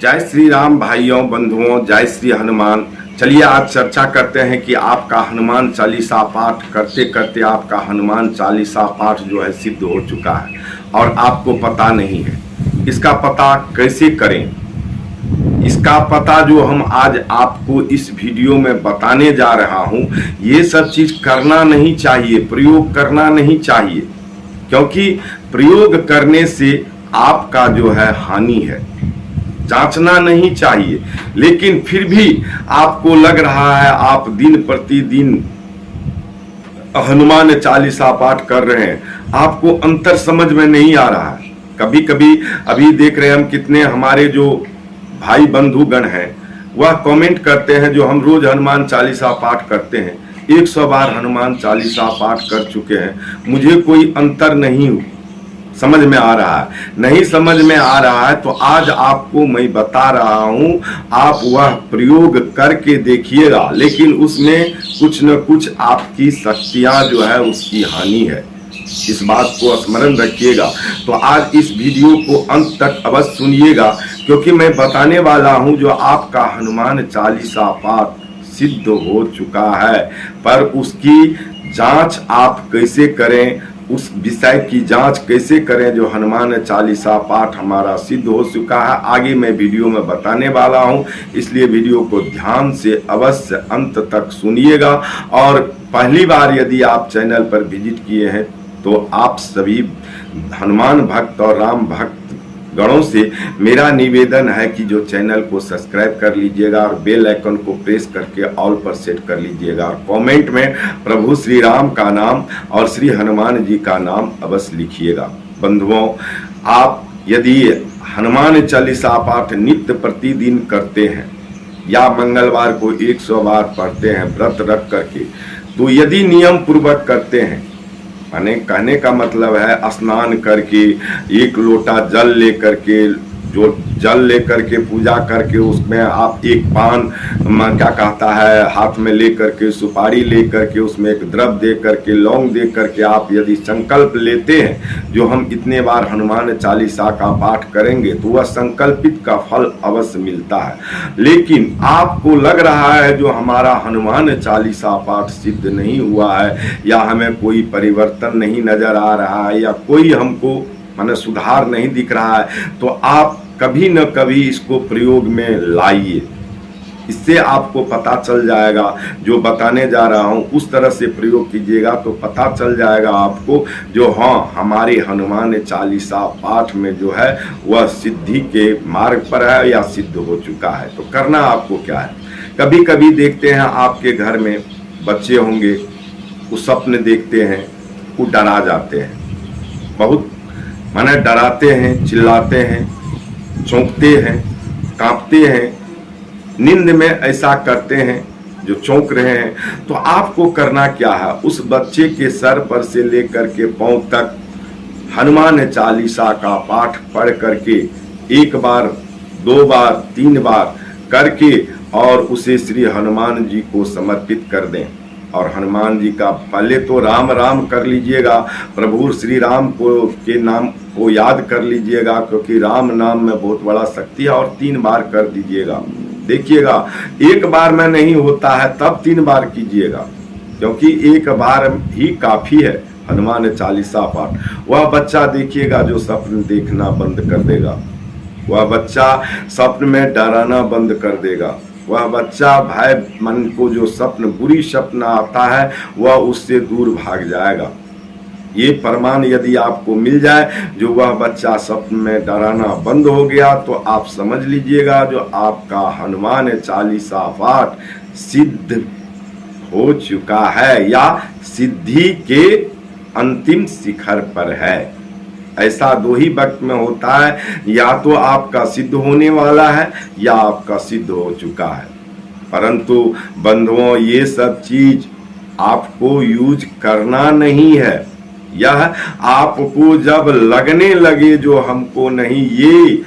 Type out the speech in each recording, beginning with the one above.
जय श्री राम भाइयों बंधुओं, जय श्री हनुमान। चलिए आज चर्चा करते हैं कि आपका हनुमान चालीसा पाठ करते करते आपका हनुमान चालीसा पाठ जो है सिद्ध हो चुका है और आपको पता नहीं है। इसका पता कैसे करें? इसका पता जो हम आज आपको इस वीडियो में बताने जा रहा हूं, ये सब चीज करना नहीं चाहिए, प्रयोग करना नहीं चाहिए, क्योंकि प्रयोग करने से आपका जो है हानि है। जांचना नहीं चाहिए, लेकिन फिर भी आपको लग रहा है आप दिन प्रतिदिन हनुमान चालीसा पाठ कर रहे हैं, आपको अंतर समझ में नहीं आ रहा है। कभी कभी अभी देख रहे हैं हम कितने हमारे जो भाई बंधुगण हैं वह कमेंट करते हैं, जो हम रोज हनुमान चालीसा पाठ करते हैं, 100 बार हनुमान चालीसा पाठ कर चुके हैं, मुझे कोई अंतर नहीं समझ में आ रहा है। नहीं समझ में आ रहा है तो आज आपको मैं बता रहा हूं, आप वह प्रयोग करके देखिएगा, लेकिन उसमें कुछ न कुछ आपकी शक्तियां जो है उसकी हानि है। इस बात को स्मरण रखिएगा। तो आज इस वीडियो को अंत तक अवश्य सुनिएगा, क्योंकि मैं बताने वाला हूं जो आपका हनुमान चालीसा पाठ सिद्ध हो चुका है, पर उसकी जांच आप कैसे करें, उस विषय की जांच कैसे करें जो हनुमान चालीसा पाठ हमारा सिद्ध हो चुका है, आगे मैं वीडियो में बताने वाला हूं। इसलिए वीडियो को ध्यान से अवश्य अंत तक सुनिएगा। और पहली बार यदि आप चैनल पर विजिट किए हैं तो आप सभी हनुमान भक्त और राम भक्त गणों से मेरा निवेदन है कि जो चैनल को सब्सक्राइब कर लीजिएगा और बेल आइकन को प्रेस करके ऑल पर सेट कर लीजिएगा, और कमेंट में प्रभु श्री राम का नाम और श्री हनुमान जी का नाम अवश्य लिखिएगा। बंधुओं, आप यदि हनुमान चालीसा पाठ नित्य प्रतिदिन करते हैं या मंगलवार को 100 बार पढ़ते हैं व्रत रख करके, तो यदि नियम पूर्वक करते हैं, माने कहने का मतलब है स्नान करके 1 लोटा जल लेकर के, जो जल लेकर के पूजा करके उसमें आप एक पान क्या कहता है हाथ में लेकर के, सुपारी लेकर के, उसमें एक द्रव दे करके, लौंग दे करके आप यदि संकल्प लेते हैं जो हम इतने बार हनुमान चालीसा का पाठ करेंगे, तो वह संकल्पित का फल अवश्य मिलता है। लेकिन आपको लग रहा है जो हमारा हनुमान चालीसा पाठ सिद्ध नहीं हुआ है, या हमें कोई परिवर्तन नहीं नजर आ रहा है, या कोई हमको माने सुधार नहीं दिख रहा है, तो आप कभी न कभी इसको प्रयोग में लाइए। इससे आपको पता चल जाएगा, जो बताने जा रहा हूं उस तरह से प्रयोग कीजिएगा तो पता चल जाएगा आपको जो हाँ हमारे हनुमान चालीसा पाठ में जो है वह सिद्धि के मार्ग पर है या सिद्ध हो चुका है। तो करना आपको क्या है, कभी कभी देखते हैं आपके घर में बच्चे होंगे, वो स्वप्न देखते हैं, वो डरा जाते हैं, बहुत माने डराते हैं, चिल्लाते हैं, चौंकते हैं, कांपते हैं, नींद में ऐसा करते हैं जो चौंक रहे हैं। तो आपको करना क्या है, उस बच्चे के सर पर से लेकर के पांव तक हनुमान चालीसा का पाठ पढ़ करके 1 बार 2 बार 3 बार करके और उसे श्री हनुमान जी को समर्पित कर दें। और हनुमान जी का पहले तो राम राम कर लीजिएगा, प्रभु श्री राम को के नाम को याद कर लीजिएगा, क्योंकि राम नाम में बहुत बड़ा शक्ति है, और 3 बार कर दीजिएगा। देखिएगा 1 बार में नहीं होता है तब 3 बार कीजिएगा, क्योंकि 1 बार ही काफी है हनुमान चालीसा पाठ। वह बच्चा देखिएगा जो स्वप्न देखना बंद कर देगा, वह बच्चा स्वप्न में डराना बंद कर देगा, वह बच्चा भय मन को जो स्वप्न बुरी स्वप्न आता है वह उससे दूर भाग जाएगा। ये प्रमाण यदि आपको मिल जाए जो वह बच्चा स्वप्न में डराना बंद हो गया, तो आप समझ लीजिएगा जो आपका हनुमान चालीसा पाठ सिद्ध हो चुका है या सिद्धि के अंतिम शिखर पर है। ऐसा 2 ही वक्त में होता है, या तो आपका सिद्ध होने वाला है या आपका सिद्ध हो चुका है। परंतु बंधुओं, ये सब चीज आपको यूज करना नहीं है। यह आपको जब लगने लगे जो हमको नहीं, ये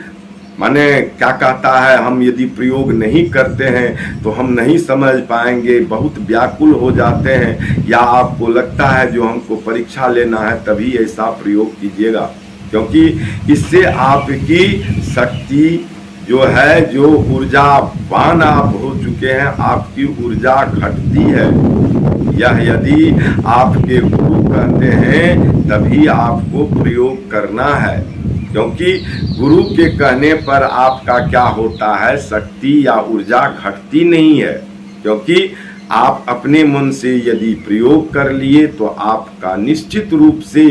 माने क्या कहता है, हम यदि प्रयोग नहीं करते हैं तो हम नहीं समझ पाएंगे, बहुत व्याकुल हो जाते हैं, या आपको लगता है जो हमको परीक्षा लेना है तभी ऐसा प्रयोग कीजिएगा, क्योंकि इससे आपकी शक्ति जो है, जो ऊर्जावान आप हो चुके हैं, आपकी ऊर्जा घटती है। यह यदि आपके गुरु कहते हैं तभी आपको प्रयोग करना है, क्योंकि गुरु के कहने पर आपका क्या होता है, शक्ति या ऊर्जा घटती नहीं है। क्योंकि आप अपने मन से यदि प्रयोग कर लिए तो आपका निश्चित रूप से,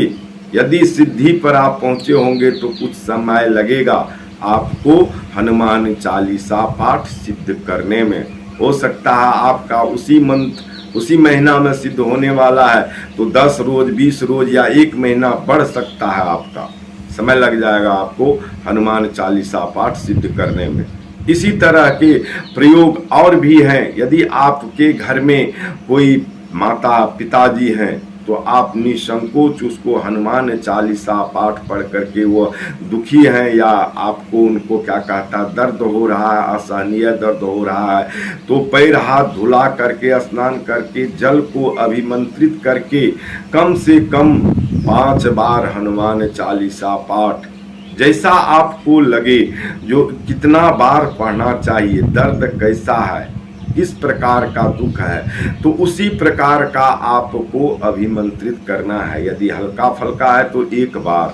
यदि सिद्धि पर आप पहुंचे होंगे तो कुछ समय लगेगा आपको हनुमान चालीसा पाठ सिद्ध करने में। हो सकता है आपका उसी मंथ उसी महीना में सिद्ध होने वाला है, तो 10 रोज 20 रोज या 1 महीना बढ़ सकता है, आपका समय लग जाएगा आपको हनुमान चालीसा पाठ सिद्ध करने में। इसी तरह के प्रयोग और भी हैं। यदि आपके घर में कोई माता पिताजी हैं तो आप निसंकोच उसको हनुमान चालीसा पाठ पढ़ करके, वो दुखी हैं या आपको उनको क्या कहता दर्द हो रहा है, असहनीय दर्द हो रहा है, तो पैर हाथ धुला करके, स्नान करके, जल को अभिमंत्रित करके कम से कम 5 बार हनुमान चालीसा पाठ, जैसा आपको लगे, जो कितना बार पढ़ना चाहिए, दर्द कैसा है, किस प्रकार का दुख है, तो उसी प्रकार का आपको अभिमंत्रित करना है। यदि हल्का फल्का है तो 1 बार,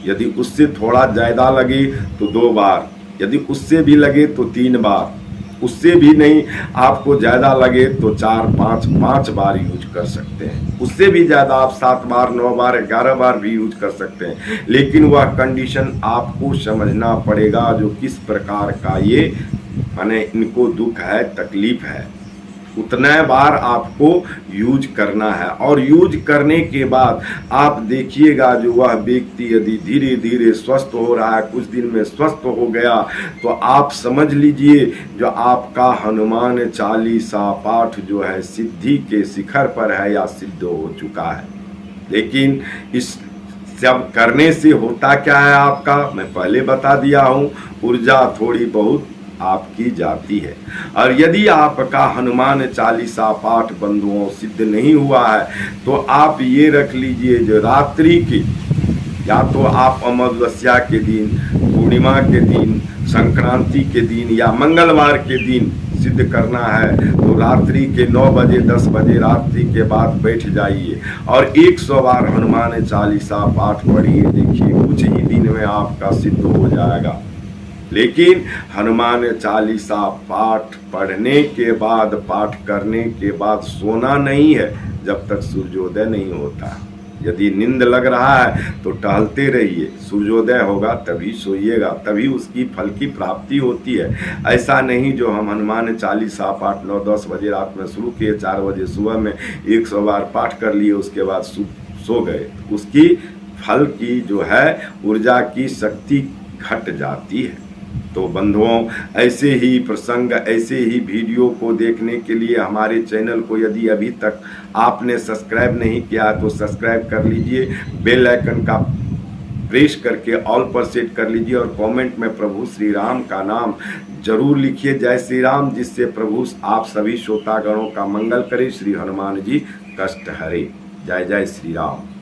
यदि उससे थोड़ा ज़्यादा लगे तो 2 बार, यदि उससे भी लगे तो 3 बार, उससे भी नहीं आपको ज़्यादा लगे तो 4 5 बार यूज कर सकते हैं। उससे भी ज़्यादा आप 7 बार 9 बार 11 बार भी यूज कर सकते हैं। लेकिन वह कंडीशन आपको समझना पड़ेगा, जो किस प्रकार का ये माने इनको दुख है, तकलीफ है, उतना बार आपको यूज करना है। और यूज करने के बाद आप देखिएगा, जो वह व्यक्ति यदि धीरे धीरे स्वस्थ हो रहा है, कुछ दिन में स्वस्थ हो गया, तो आप समझ लीजिए जो आपका हनुमान चालीसा पाठ जो है सिद्धि के शिखर पर है या सिद्ध हो चुका है। लेकिन इस सब करने से होता क्या है आपका, मैं पहले बता दिया हूँ, ऊर्जा थोड़ी बहुत आपकी जाती है। और यदि आपका हनुमान चालीसा पाठ बंधुओं सिद्ध नहीं हुआ है, तो आप ये रख लीजिए, जो रात्रि की, या तो आप अमावस्या के दिन, पूर्णिमा के दिन, संक्रांति के दिन या मंगलवार के दिन सिद्ध करना है, तो रात्रि के 9 बजे 10 बजे रात्रि के बाद बैठ जाइए और 100 बार हनुमान चालीसा पाठ पढ़िए। देखिए कुछ ही दिन में आपका सिद्ध हो जाएगा। लेकिन हनुमान चालीसा पाठ पढ़ने के बाद, पाठ करने के बाद सोना नहीं है जब तक सूर्योदय नहीं होता। यदि नींद लग रहा है तो टहलते रहिए, सूर्योदय होगा तभी सोइएगा, तभी उसकी फल की प्राप्ति होती है। ऐसा नहीं जो हम हनुमान चालीसा पाठ 9-10 बजे रात में शुरू किए, 4 बजे सुबह में 100 बार पाठ कर लिए, उसके बाद सो गए, उसकी फल की जो है ऊर्जा की शक्ति घट जाती है। तो बंधुओं, ऐसे ही प्रसंग, ऐसे ही वीडियो को देखने के लिए हमारे चैनल को यदि अभी तक आपने सब्सक्राइब नहीं किया तो सब्सक्राइब कर लीजिए, बेल आइकन का प्रेस करके ऑल पर सेट कर लीजिए और कमेंट में प्रभु श्री राम का नाम जरूर लिखिए, जय श्री राम, जिससे प्रभु आप सभी श्रोतागणों का मंगल करे। श्री हनुमान जी कष्ट हरे। जय जय श्री राम।